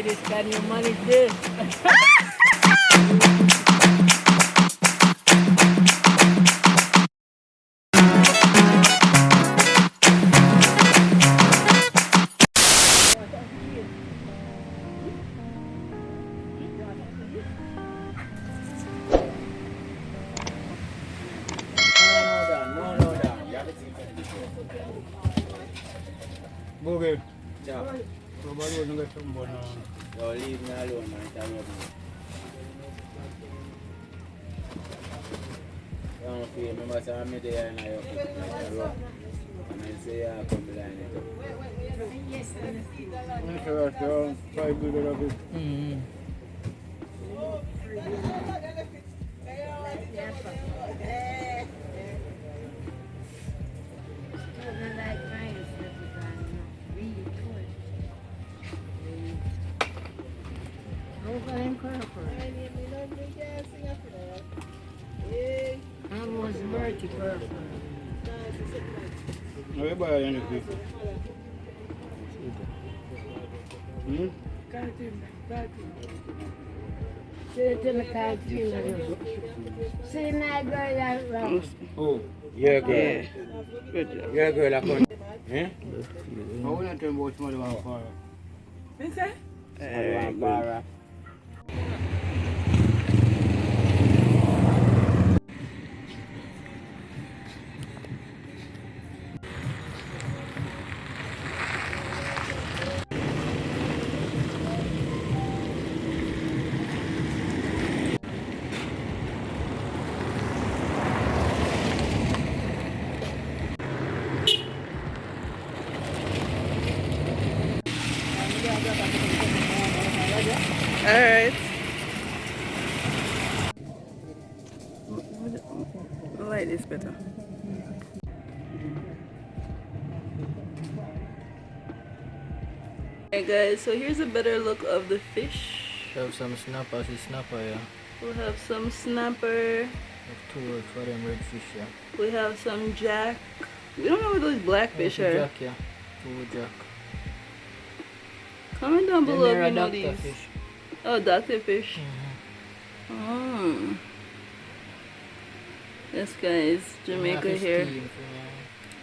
lady spend your money this. Boogie. Ciao. Nobody will get some bonus. Yo, leave me alone, man. Tell me. I don't feel me, but I'm there and I have to rock. And I say, yeah, come behind it. I'm sure that's around 5 billion of it. I was Bertie Purple. No, you buy anything. Say to the canteen. Say my girl that wrong. Oh, yeah, girl. Yeah. Good job. Yeah, girl, I come. Eh? I want to tell you about somebody want fire. What's that? I want Alright. I like this better. Alright guys, so here's a better look of the fish. Have some snapper, yeah. We'll have some snapper. Have 2 words for them redfish, yeah. We have some jack. We don't know what those blackfish are. Jack, yeah. 2 jack. Comment down Then below there if are you know doctor these. fish. Oh, doctor fish. Mm-hmm. Oh. This guy is Jamaica Fish here. steam,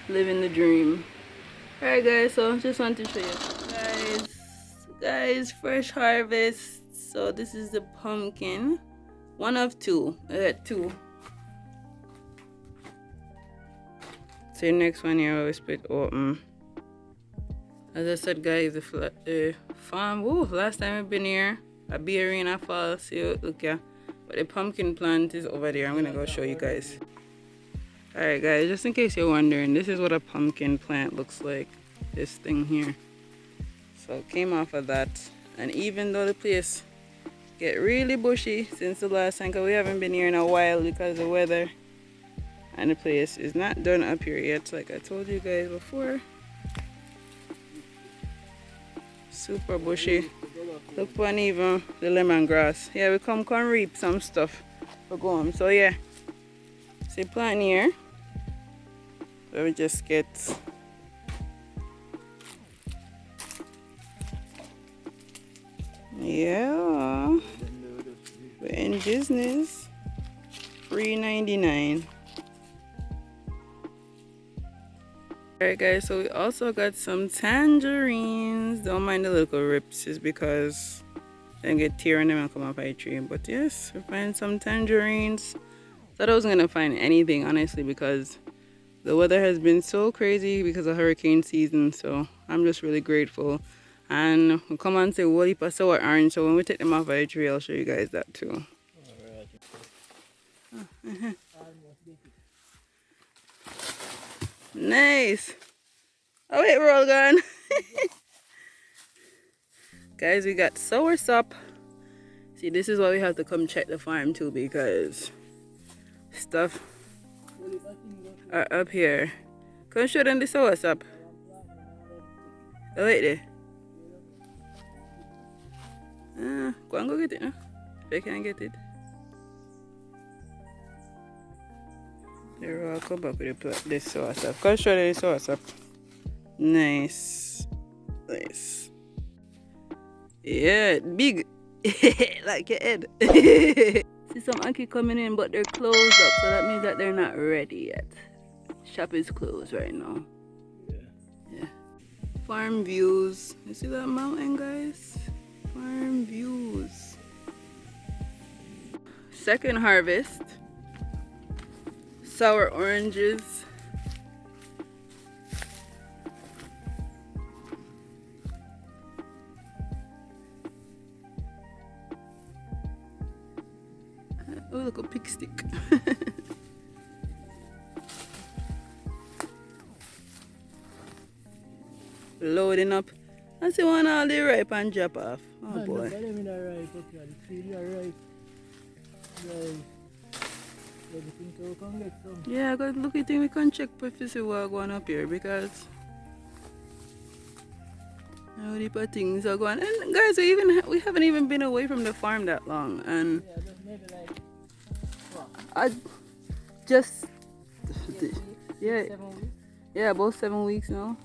Living the dream. Alright guys, so just want to show you guys, fresh harvest. So this is the pumpkin, 1 of 2. I got 2. So the next one here we split open. As I said guys, the farm, last time I've been here, a beer in a fall, see look here. But the pumpkin plant is over there. I'm gonna go show you guys. Alright guys, just in case you're wondering, this is what a pumpkin plant looks like. This thing here. So it came off of that. And even though the place get really bushy since the last time, 'cause we haven't been here in a while because of the weather. And the place is not done up here yet, like I told you guys before. Super bushy. Look for even the lemongrass. Yeah, we come reap some stuff for going. So yeah. See plant here. So we just get yeah. We're in business. $3.99. Alright guys, so we also got some tangerines. Don't mind the little rips, is because they get tear on them and come off a tree. But yes, we find some tangerines. Thought I wasn't gonna find anything honestly because the weather has been so crazy because of hurricane season. So I'm just really grateful. And we'll come on to what heap of sour orange. So when we take them off a tree, I'll show you guys that too. Nice. Oh wait, we're all gone. Guys, we got soursop. See, this is why we have to come check the farm too, because stuff are up here. Come show them the soursop. Oh wait there. Go and go get it now. If I can get it. There, I'll come back with this soursop. Come show them the soursop. Nice. Nice. Yeah, big. Like your head. See some Anki coming in, but they're closed up, so that means that they're not ready yet. Shop is closed right now. Yeah. Farm views. You see that mountain, guys? Farm views. Second harvest. Sour oranges. Oh, look, a pig stick. Loading up. I see one all the ripe and drop off. Oh boy. Yeah, because look, I think we can check if you see what going up here because how the things are going. And guys, we haven't even been away from the farm that long, and I just yeah, about 7 weeks now.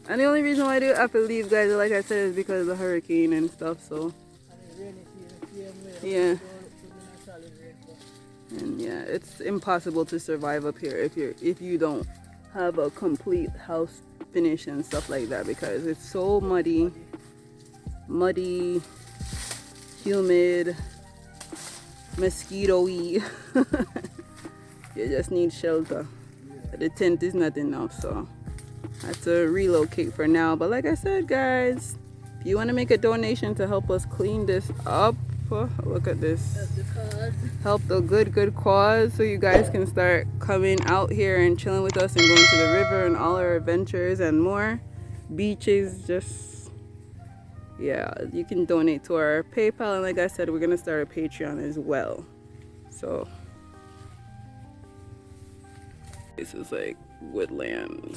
And the only reason why I do have to leave, guys, like I said, is because of the hurricane and stuff. So yeah, and yeah, it's impossible to survive up here if you don't have a complete house finish and stuff like that, because it's so muddy, humid, mosquito-y. You just need shelter. The tent is not enough, so I have to relocate for now. But like I said, guys, if you want to make a donation to help us clean this up, look at this. Help the good cause, so you guys can start coming out here and chilling with us and going to the river and all our adventures and more. Beaches, just, yeah, you can donate to our PayPal. And like I said, we're going to start a Patreon as well. So this is like Woodland.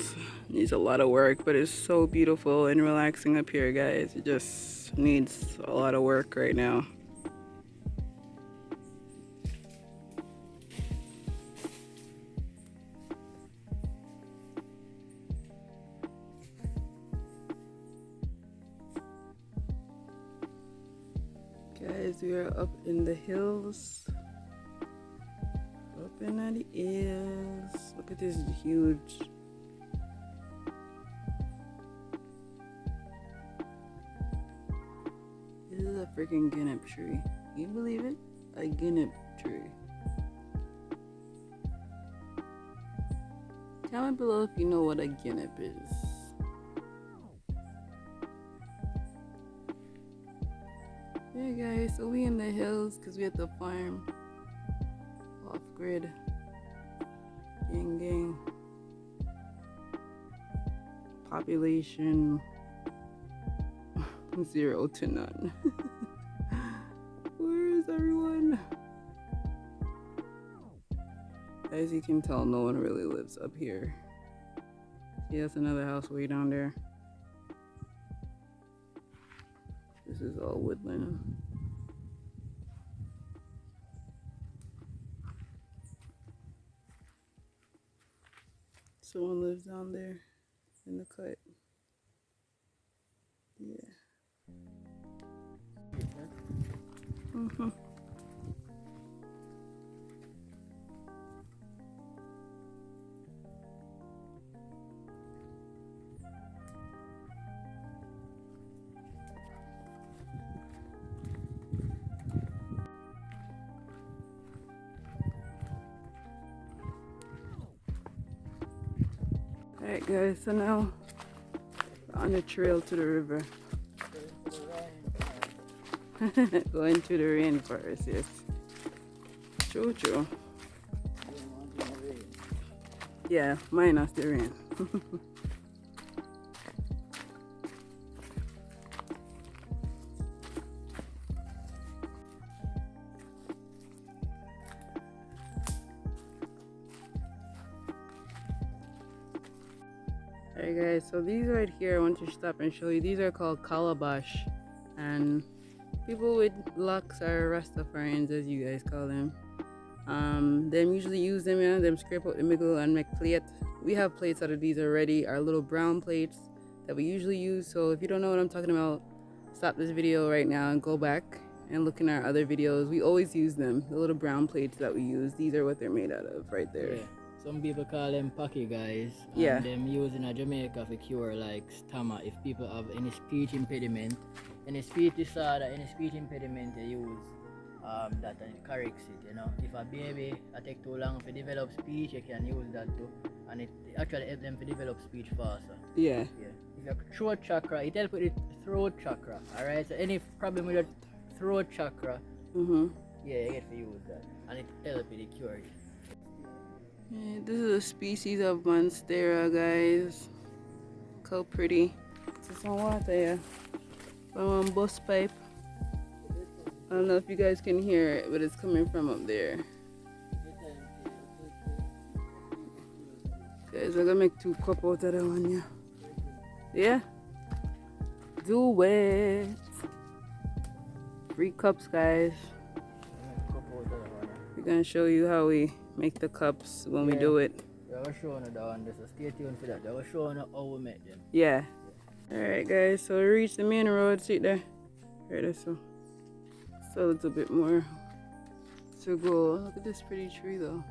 Needs a lot of work, but it's so beautiful and relaxing up here, guys. It just needs a lot of work right now. Guys, we are up in the hills. Up in the hills. Look at this huge. This is a freaking guinea tree. Can you believe it? A guinea tree. Comment below if you know what a guinea is. Yeah, guys, so we in the hills because we at the farm. Off grid. Gang. Population 0 to none. Where is everyone? As you can tell, no one really lives up here. See, that's another house way down there. This is all woodland. Someone lives down there in the cut. Yeah. Alright guys, so now we're on the trail to the river. Going through the rainforest, yes. True. Yeah, minus the rain. Alright guys, so these right here I want to stop and show you. These are called calabash, and people with locks are Rastafarians, as you guys call them. Them usually use them, them scrape out the middle and make plate. We have plates out of these already, our little brown plates. that we usually use. So if you don't know what I'm talking about, stop this video right now and go back and look in our other videos. We always use them, the little brown plates that we use. These are what they're made out of right there. Yeah. Some people call them pocky guys. Yeah. And them used in Jamaica for cure like stammer. If people have any speech impediment, any speech disorder, any speech impediment, they use that and it corrects it, you know. If a baby take too long to develop speech, you can use that too. And it actually helps them to develop speech faster. Yeah. Yeah. If your throat chakra, it helps with the throat chakra. Alright, so any problem with your throat chakra, yeah, you get to use that. And it helps with the cure it. Yeah, this is a species of monstera, guys. Look how pretty. This is some water, yeah. From one bus pipe. I don't know if you guys can hear it, but it's coming from up there. Guys, I'm gonna make 2 cups out of that one, yeah. Yeah? Do it. 3 cups, guys. We're gonna show you how we make the cups when we do it. Yeah, I was showing you that one, so stay tuned for that. I was showing you how we make them. Yeah. Alright, guys, so we reached the main road. See there? Right there, so. So a little bit more to go. Look at this pretty tree, though.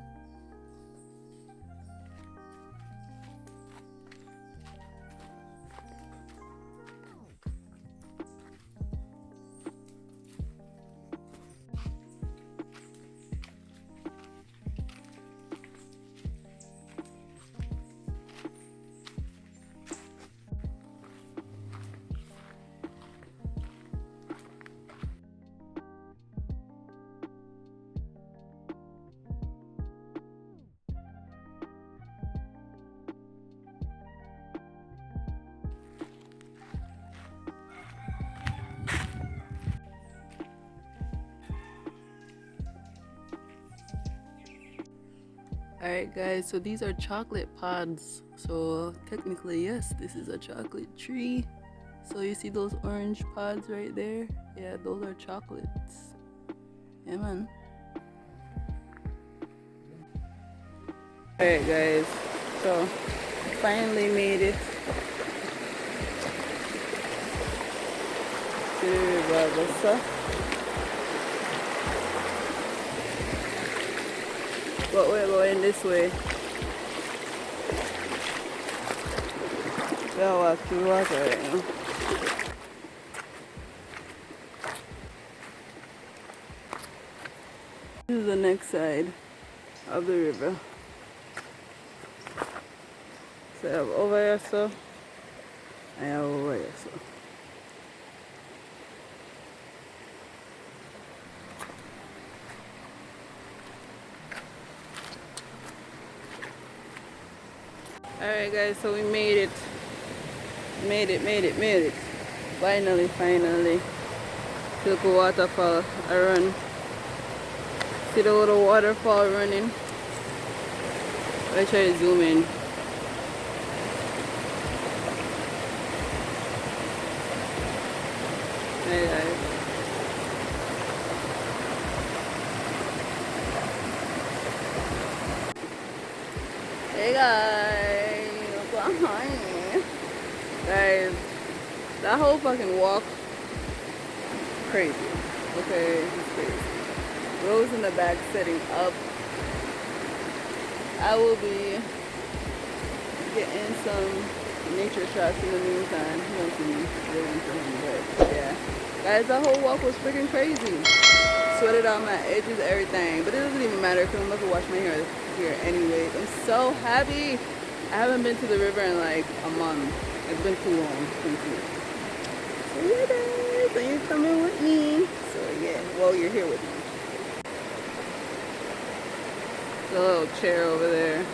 Alright guys, so these are chocolate pods. So technically, yes, this is a chocolate tree. So you see those orange pods right there? Yeah, those are chocolates. Yeah, man. Alright guys, so finally made it to the river. But we're going this way. We'll walk through water right now. This is the next side of the river. So I have over here, so I have over here, so. Alright guys, so we made it. Made it. Finally. Look at waterfall. I run. See the little waterfall running? I try to zoom in. Hey guys. Hey guys. Guys, that whole fucking walk, crazy. Okay, it's crazy. Rose in the back setting up. I will be getting some nature shots in the meantime. You don't see me waiting for him, but yeah. Guys, that whole walk was freaking crazy. Sweated out my edges, everything. But it doesn't even matter because I'm about to wash my hair here anyways. I'm so happy. I haven't been to the river in like a month. It's been too long. So yeah guys, so you're coming with me. So yeah, well you're here with me. There's a little chair over there.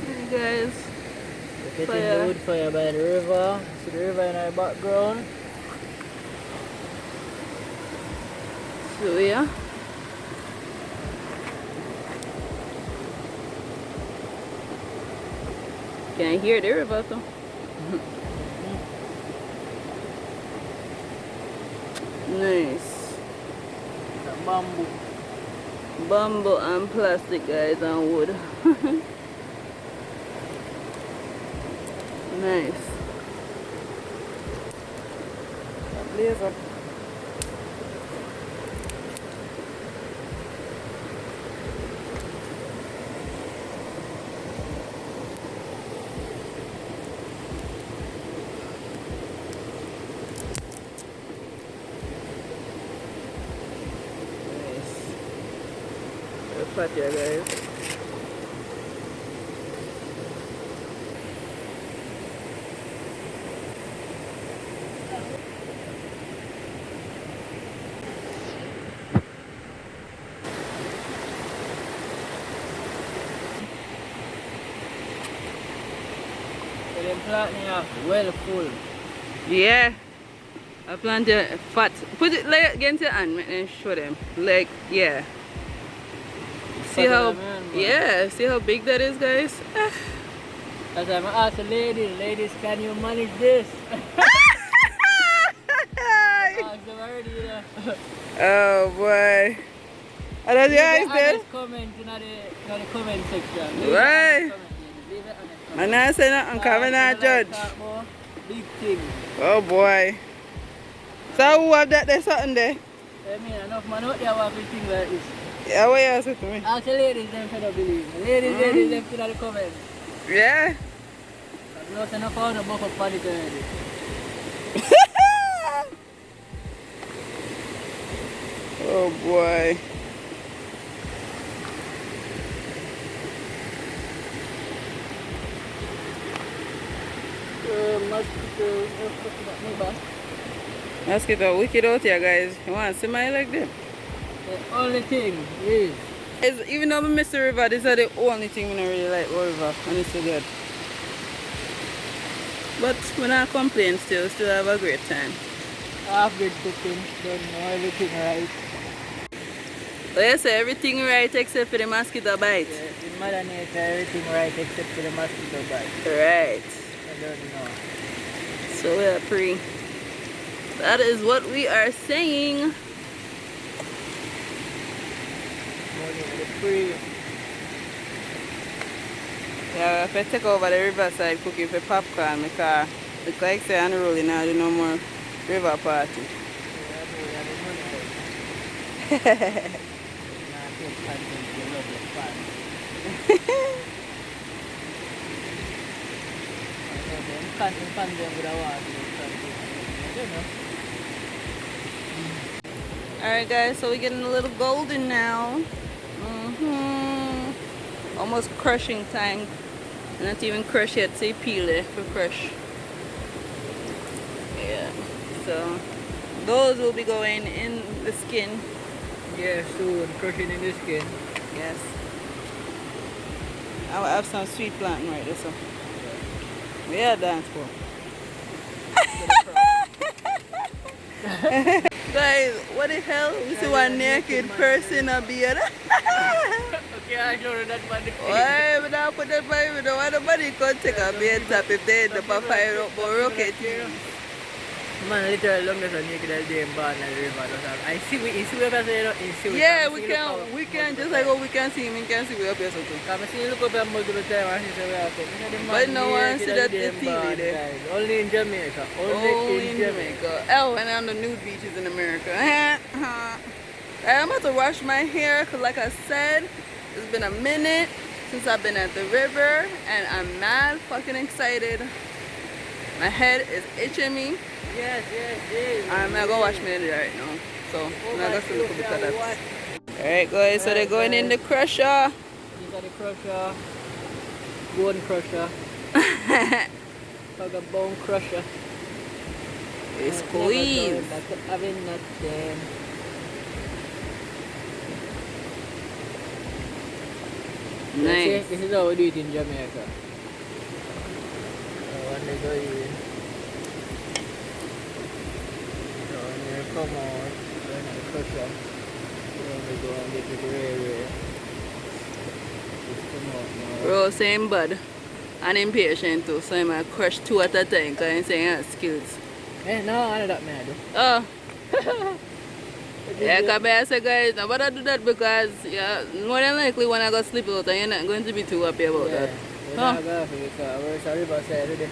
Hey guys. We're getting the wood fire by the river. See the river in our background. So yeah. Can I hear the river though? Nice. Bamboo. bamboo and plastic, guys, and wood. Nice. Blaze up. Pot here, guys. So them plantain are well full. Yeah. I plan to fat. Put it like against your hand and show them. Like, yeah. See how, yeah, see how big that is, guys? As I'm asked the ladies, can you manage this? Ask them already, you know. Oh boy. And that's your eyes there? Comment in the comment section. Right. I'm not saying nothing, I'm not judge. Big thing. Oh boy. So who have that there something there? I mean, enough man out there who have things like this. Yeah, what you say to me? Ask the ladies, them for the believe. Ladies, them for the comments. Yeah? I'm not enough on the book of panic already. Oh boy. Mosquito wicked out here, guys. You want to see my like them? The only thing is, Even though I miss the river, this is the only thing I don't really like about river, and it's so good. But when I complain still have a great time. I've been cooking, don't know everything right. So you say everything right except for the mosquito bite? Yeah, in Mother Nature, everything right except for the mosquito bite. Right. I don't know. So we are free. That is what we are saying. Free. Yeah, if I take over the riverside cooking for popcorn, because it's like say on the road, you know, do no more river party. Alright guys, so we're getting a little golden now. Almost crushing time. Not even crush yet, say peel it for crush. Yeah, so those will be going in the skin. Yeah, soon, crushing in the skin. Yes. I will have some sweet plantain right there, so. Yeah, dance for. Guys, what the hell? We see one naked person a beard. Okay, I show you that body. Why would I put that by? We don't want nobody to take a beard tap if they end up a fire up for Roké TV. Man, literally long as I naked all day in Barn and the river. I see we see Yeah, we can just like we can see him, we can see we up here something. Come see you look up at multiple times and see where I come. But no one see that the TV there. Only in Jamaica. Only in Jamaica. Oh, and on the nude beaches in America. I'm about to wash my hair because like I said, it's been a minute since I've been at the river and I'm mad fucking excited. My head is itching me. Yes. I'm gonna go wash my hair right now. So I'm gonna go look a bit of that. Alright guys, so they're going in the crusher. These are the crusher. Bone crusher. Like a bone crusher. It's squeeze. Having that Nice. This is how we do it in Jamaica. When they go in, so when they come out, when they crush up, then we go and get the railway. Just come out now. Bro, same bud. And impatient too, so I might crush two at a time because I'm saying I have skills. No, I know that man. Oh. Yeah, because I say, guys, I better do that because, yeah, more than likely when I go sleep out, you're not going to be too happy about that. You're not going to because where's the riverside today?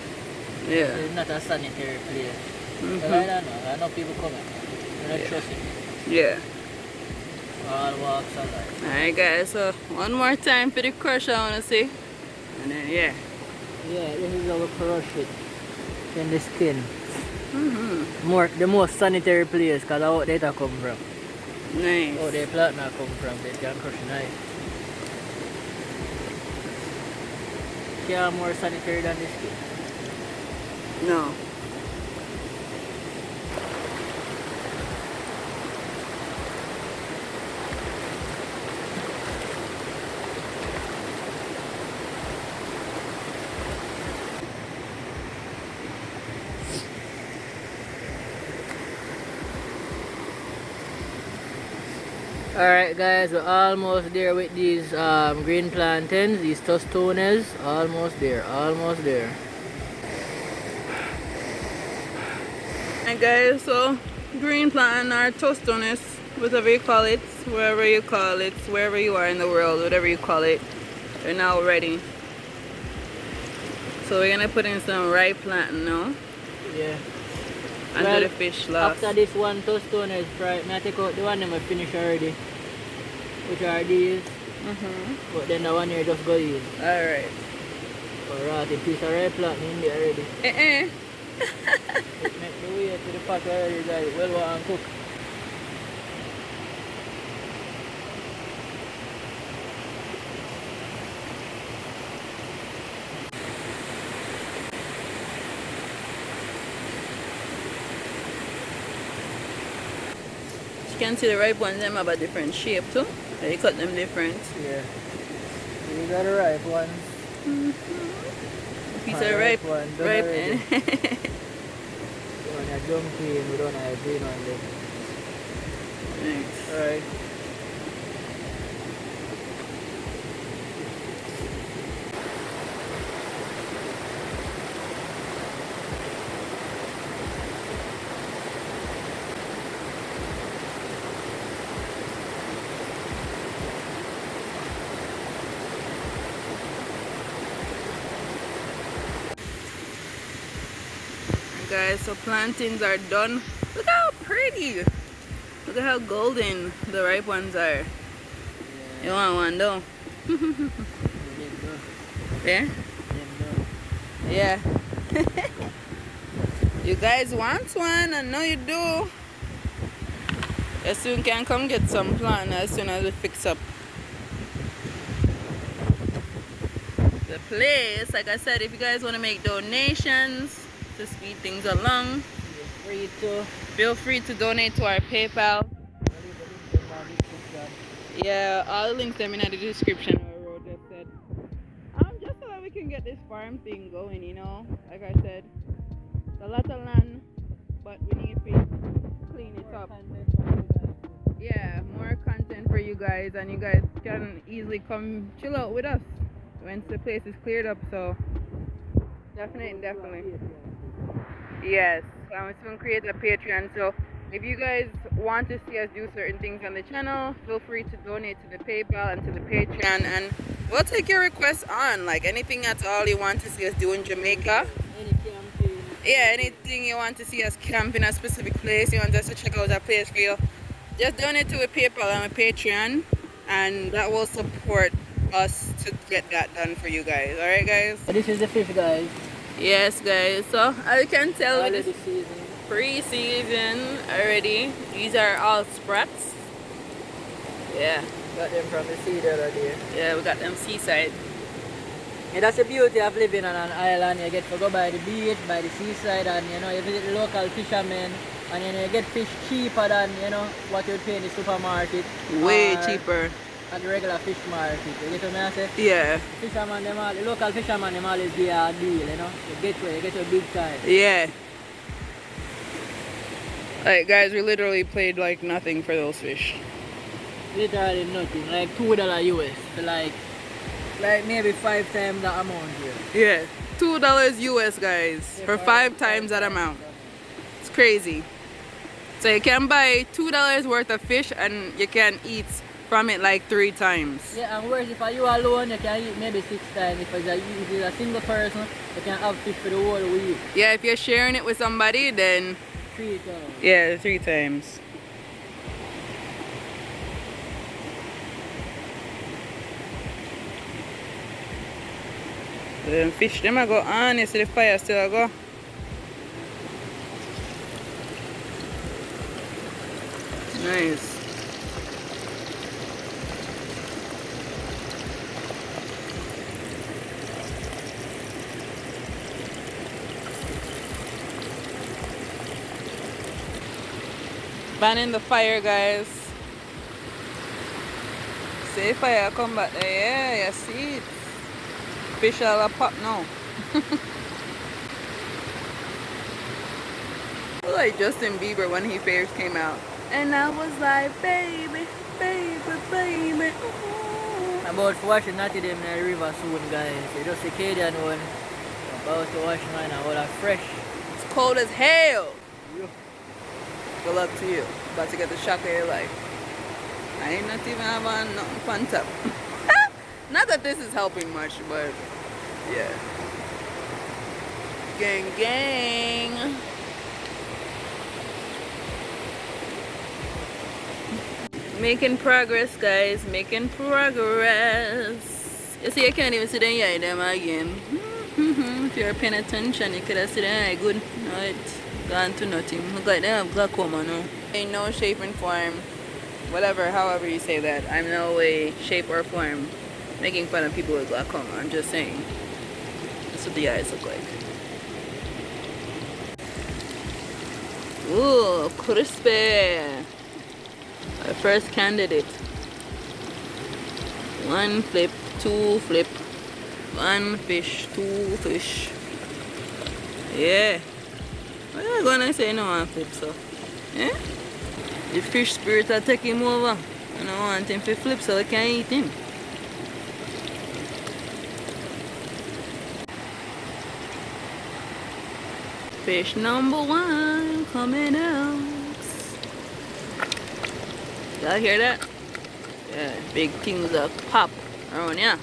Yeah. It's not a sanitary place. Mm-hmm. So I know people coming. I don't trust it. Yeah. All walks of life. Alright, guys, so one more time for the crush, I want to see. And then, yeah. Yeah, this is how we crush it in the skin. Mm-hmm. The most sanitary place because out there it come from. Nice. Out there plant not come from, they can crush it nice. Can't more sanitary than the skin. No. Alright guys, we're almost there with these green plantains, these tostones. Almost there, almost there. Alright, guys, so green plantain or tostones, whatever you call it, wherever you call it, wherever you are in the world, whatever you call it, they're now ready. So we're gonna put in some ripe plantain now. Yeah. Under the fish last. After this one tostone is fried, I take out the one that I finished already, which are these. But then the one here just go in. Alright. Alright, a piece of ripe plantain in there already. Eh. It make the way to the pot already, guys. Well, what and cook. You can see the ripe ones, them have a different shape too. So you cut them different. Yeah. These are the ripe ones. Piece of ripe one. ripe. When I jump in, we don't have green on them. Nice. Alright. Guys, so plantains are done. Look how pretty. Look at how golden the ripe ones are. You want one though? Yeah? Yeah. You guys want one? I know you do. You soon can come get some plant as soon as we fix up the place. Like I said, if you guys want to make donations to speed things along, feel free to donate to our PayPal. Yeah, all the links them in the description. Just said, just so that we can get this farm thing going, you know. Like I said, it's a lot of land, but we need to clean it up. Yeah, more content for you guys, and you guys can easily come chill out with us once the place is cleared up. So definitely. Yes, I'm still create a Patreon, so if you guys want to see us do certain things on the channel, feel free to donate to the PayPal and to the Patreon, and we'll take your requests on, like anything at all you want to see us do in Jamaica. Yeah, anything you want to see us camp in a specific place, you want us to check out a place for you, just donate to a PayPal and a Patreon, and that will support us to get that done for you guys. Alright guys? This is the fish, guys. Yes guys, so as you can tell, Already this seasoned. pre-season already. These are all sprats. Yeah. Got them from the sea the other day. Yeah, we got them seaside. And that's the beauty of living on an island. You get to go by the beach, by the seaside, and you know, you visit the local fishermen, and you get fish cheaper than, you know, what you'd pay in the supermarket. Way or cheaper. At the regular fish market. You get what I say? Yeah. Fisherman, the local fisherman, them always give you a deal, you know. You get your big time. Yeah. Like guys, we literally paid like nothing for those fish. Literally nothing, like $2 US for like maybe 5 times that amount here. Yeah. $2 US guys, for 5 times that amount. It's crazy. So you can buy $2 worth of fish and you can eat from it like 3 times. Yeah, and whereas if you alone, you can eat maybe 6 times. If it's a single person, you can have fish for the whole week. Yeah, if you're sharing it with somebody, then 3 times. yeah, 3 times. The fish them I go on, you see the fire still go. Nice. Banning the fire, guys. See fire come back there, yeah, you see it. Fish all pop now. Like Justin Bieber when he first came out. And I was like, baby, baby, baby. Ooh. About to wash not them in the river soon, guys. It's just a Cadian one. About to wash mine and all are fresh. It's cold as hell. Yeah. Good luck to you. About to get the shock of your life. I ain't not even have on nothing fun top. Not that this is helping much, but yeah. Gang, gang. Making progress, guys. Making progress. You see, I can't even sit down here them again. If you're paying attention, you could have sit down good. No, it's gone to nothing. Look like they have glaucoma now. Ain't no shape and form. Whatever, however you say that. I'm no way, shape, or form making fun of people with glaucoma. I'm just saying. That's what the eyes look like. Ooh, crispy. Our first candidate. 1 flip, 2 flip, 1 fish, 2 fish. Yeah. What am I gonna say no 1 flip so? Yeah? The fish spirit will take him over. I don't want him to flip so I can't eat him. Fish number 1 coming out. Y'all hear that? Yeah, big things are pop around here.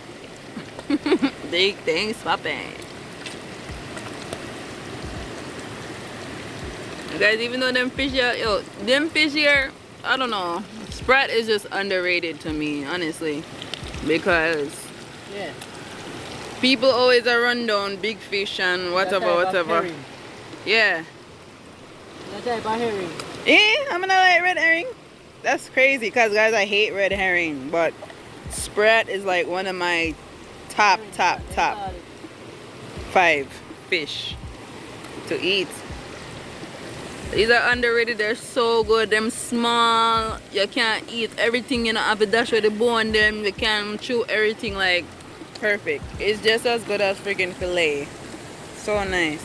Big things popping. Guys, even though them fish here, them fish here, I don't know. Sprat is just underrated to me, honestly. Because yeah, people always are run down big fish and whatever. Yeah. That type of herring. I'm gonna like red herring. That's crazy because guys, I hate red herring, but sprat is like one of my top 5 fish to eat. These are underrated. They're so good. Them small. You can't eat everything, you know, have a dash with the bone them. You can chew everything like perfect. It's just as good as freaking fillet. So nice.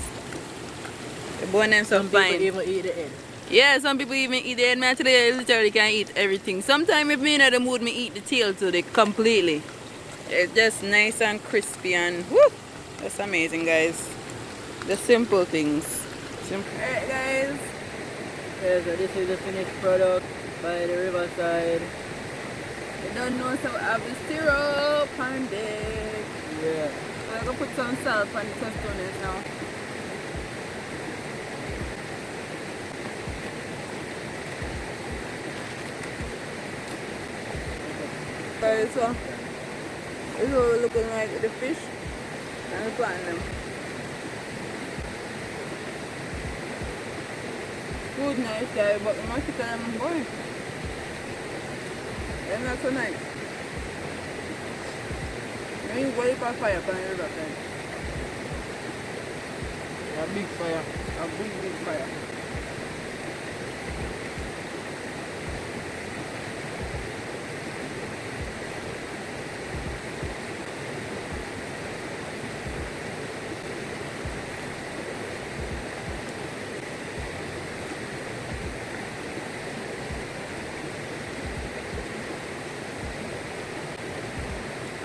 The bone them so Some fine. people even eat the head. Yeah, some people even eat the head. Man, today I literally can't eat everything. Sometimes if me in the mood, me eat the tail too, completely. It's just nice and crispy and whoo! That's amazing, guys. The simple things. Simple. Alright, guys. Yeah, so this is the finished product by the riverside. You don't know, so I have the syrup on deck. Yeah. So I'm gonna put some salt on the tostones now. Guys, so this is what we're looking like the fish and the plant them. Food nice, guys, but we must get them boy. They're not so nice. Maybe boil it for fire from the river side. A big fire. A big fire.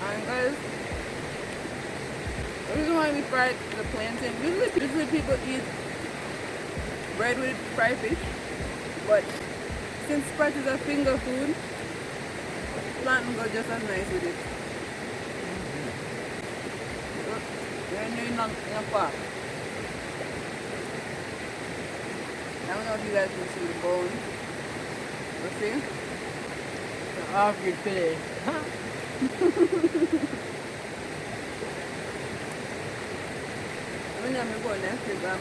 And guys, the reason why we fried the plantain, usually people eat bread with fried fish, but since sprat is a finger food, plantain goes just as nice with it. You're doing not far. I don't know if you guys can see the bone. Let's see. The half-good fillet. I'm gonna go next week, yeah.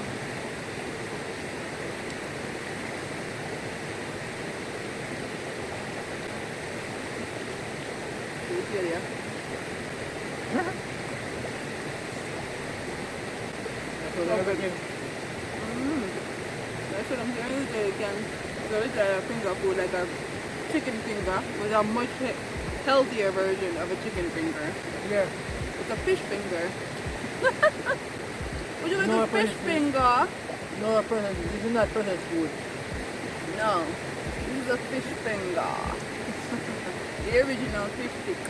That's what I'm saying. You can go with a finger food like a chicken finger with a much healthier version of a chicken finger. Yeah. It's a fish finger. Would you like No a fish finger? No processed. This is not processed food. No. This is a fish finger. The original fish stick.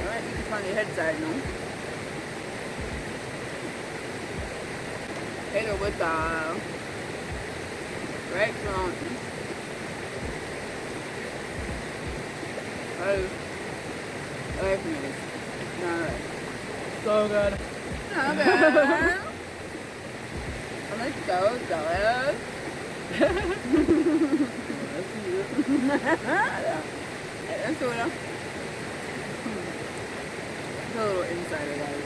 Alright, you can find the head side now. Hit it with right from 5 minutes. Alright. So good. Not bad. I'm like so jealous. That's cool enough. It's a little insider, guys.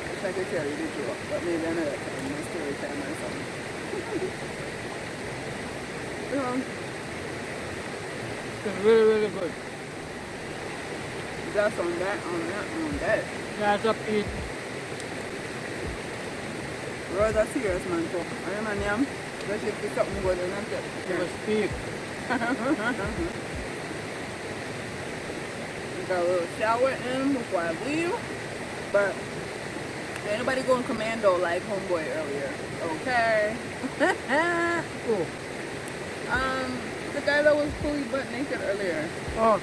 Wish I could tell you the joke, but maybe another time, my story time or something. It's really, really good. That's on that. Yeah, it's up to eat. Rose are serious, man. So, I am a yam. Let's see if there's something good in it. It was speak. Got a little shower in before I leave. But ain't anybody going commando like homeboy earlier. Okay. Oh. The guy that was fully butt naked earlier. Oh.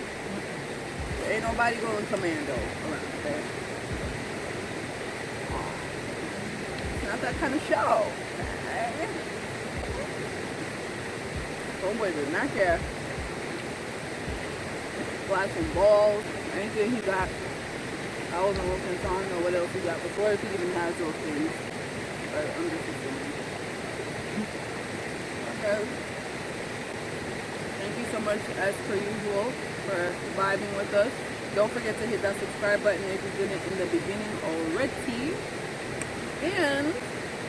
Ain't nobody going commando around there. It's not that kind of show. Okay? Homeboy did not care. Flashing balls, anything he got. I wasn't looking, so I don't know what else he got before if he even has those things. But I'm just assuming. Okay. Thank you so much, as per usual, for vibing with us. Don't forget to hit that subscribe button if you didn't in the beginning already. And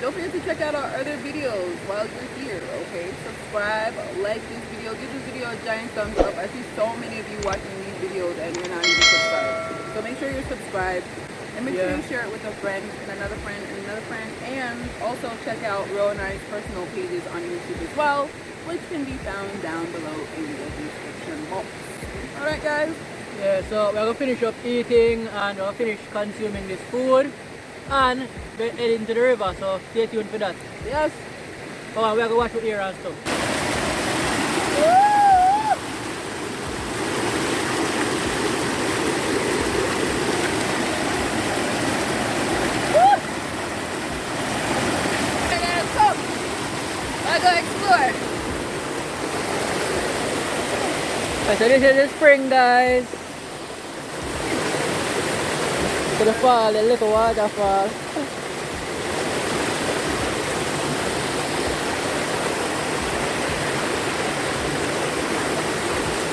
don't forget to check out our other videos while you're here, okay? Subscribe, like this video, give this video a giant thumbs up. I see so many of you watching these videos and you're not even subscribed. So make sure you're subscribed. And make sure you share it with a friend and another friend and another friend. And also check out Ro and I's personal pages on YouTube as well, which can be found down below in the description box. Alright guys. Yeah, so we're going to finish up eating and we're going to finish consuming this food. And we're heading to the river, so stay tuned for that. Yes. Oh, and we're going to watch with ear and stuff. I go explore. So this is the spring, guys. To the fall, the little waterfall.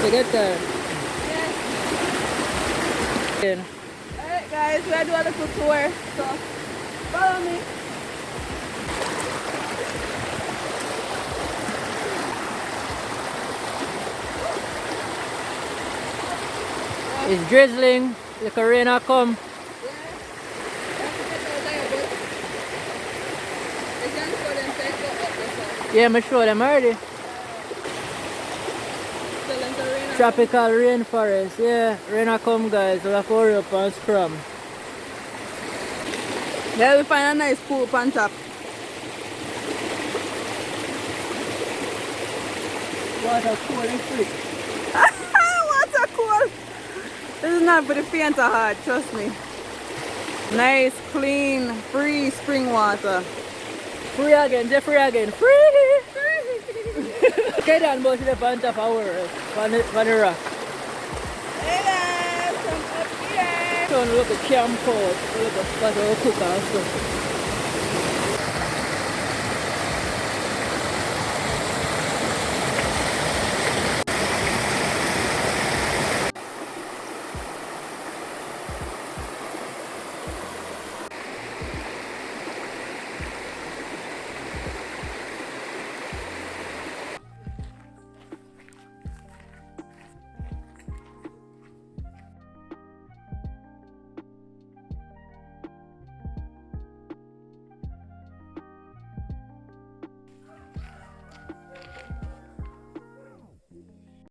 You get there? Yes. Alright guys, we're doing a little tour, so follow me. It's drizzling, the rain will come. Yeah, I'm sure them already. Tropical rainforest, yeah. Rain will come, guys, so we have to hurry up and scrum. Yeah, we find a nice pool on top. Water cool and free. Water cool. This is not for the faint of heart, trust me. Nice, clean, free spring water. Free again, they're free again. Free! Okay, then, but the on top of our on the rock. Hey guys, I'm up here. So, look at camp out. Look at spot where we cook and stuff.